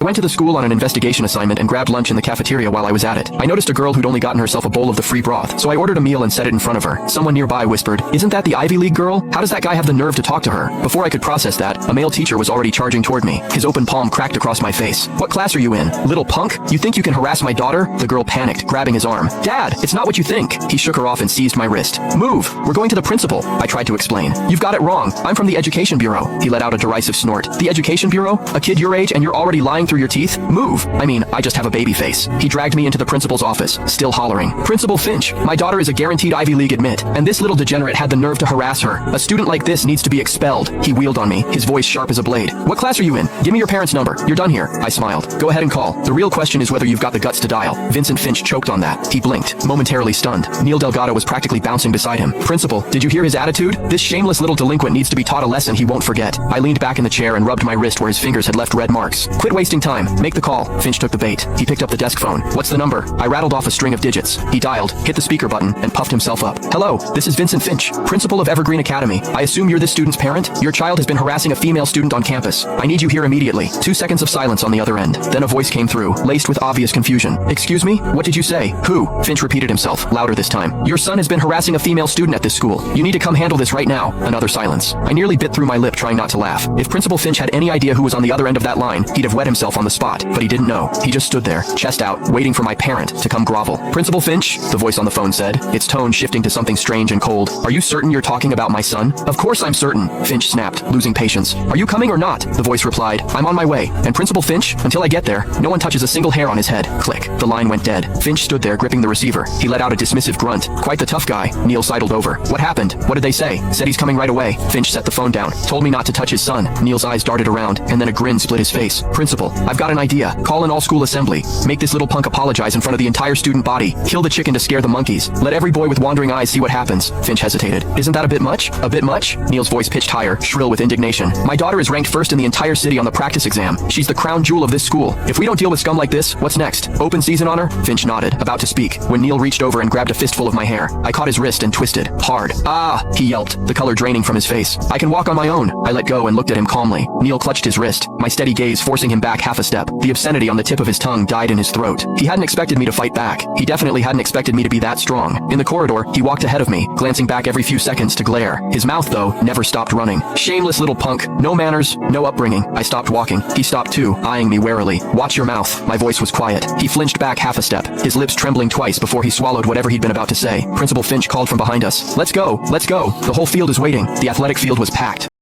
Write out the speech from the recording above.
I went to the school on an investigation assignment and grabbed lunch in the cafeteria while I was at it. I noticed a girl who'd only gotten herself a bowl of the free broth, so I ordered a meal and set it in front of her. Someone nearby whispered, "Isn't that the Ivy League girl? How does that guy have the nerve to talk to her?" Before I could process that, a male teacher was already charging toward me. His open palm cracked across my face. "What class are you in? Little punk? You think you can harass my daughter?" The girl panicked, grabbing his arm. "Dad, it's not what you think." He shook her off and seized my wrist. "Move! We're going to the principal," I tried to explain. "You've got it wrong. I'm from the Education Bureau." He let out a derisive snort. "The Education Bureau? A kid your age and you're already lying through your teeth? Move! I mean, I just have a baby face." He dragged me into the principal's office, still hollering, "Principal Finch, my daughter is a guaranteed Ivy League admit, and this little degenerate had the nerve to harass her. A student like this needs to be expelled." He wheeled on me, his voice sharp as a blade. "What class are you in? Give me your parents' number. You're done here." I smiled. "Go ahead and call. The real question is whether you've got the guts to dial." Vincent Finch choked on that. He blinked, momentarily stunned. Neil Delgado was practically bouncing beside him. "Principal, did you hear his attitude? This shameless little delinquent needs to be taught a lesson he won't forget." I leaned back in the chair and rubbed my wrist where his fingers had left red marks. "Quit wasting time. Make the call." Finch took the bait. He picked up the desk phone. "What's the number?" I rattled off a string of digits. He dialed, hit the speaker button, and puffed himself up. "Hello, this is Vincent Finch, principal of Evergreen Academy. I assume you're this student's parent? Your child has been harassing a female student on campus. I need you here immediately." 2 seconds of silence on the other end. Then a voice came through, laced with obvious confusion. "Excuse me? What did you say? Who?" Finch repeated himself, louder this time. "Your son has been harassing a female student at this school. You need to come handle this right now." Another silence. I nearly bit through my lip trying not to laugh. If Principal Finch had any idea who was on the other end of that line, he'd have wet himself on the spot. But he didn't know. He just stood there, chest out, waiting for my parent to come grovel. "Principal Finch?" the voice on the phone said, its tone shifting to something strange and cold. "Are you certain you're talking about my son?" "Of course I'm certain," Finch snapped, losing patience. "Are you coming or not?" the voice replied. "I'm on my way. And Principal Finch, until I get there, no one touches a single hair on his head." Click. The line went dead. Finch stood there gripping the receiver. He let out a dismissive grunt. "Quite the tough guy." Neil sidled over. "What happened? What did they say?" "Said he's coming right away." Finch set the phone down. "Told me not to touch his son." Neil's eyes darted around, and then a grin split his face. "Principal, I've got an idea. Call an all-school assembly. Make this little punk apologize in front of the entire student body. Kill the chicken to scare the monkeys. Let every boy with wandering eyes see what happens." Finch hesitated. "Isn't that a bit much? A bit much?" Neil's voice pitched higher, shrill with indignation. "My daughter is ranked first in the entire city on the practice exam. She's the crown jewel of this school. If we don't deal with scum like this, what's next? Open season on her?" Finch nodded, about to speak, when Neil reached over and grabbed a fistful of my hair. I caught his wrist and twisted. Hard. "Ah!" he yelped, the color draining from his face. "I can walk on my own." I let go and looked at him calmly. Neil clutched his wrist, my steady gaze forcing him back half a step. The obscenity on the tip of his tongue died in his throat. He hadn't expected me to fight back. He definitely hadn't expected me to be that strong. In the corridor, he walked ahead of me, glancing back every few seconds to glare. His mouth, though, never stopped running. "Shameless little punk. No manners, no upbringing." I stopped walking. He stopped too, eyeing me warily. "Watch your mouth." My voice was quiet. He flinched back half a step, his lips trembling twice before he swallowed whatever he'd been about to say. Principal Finch called from behind us. "Let's go, let's go. The whole field is waiting." The athletic field was packed.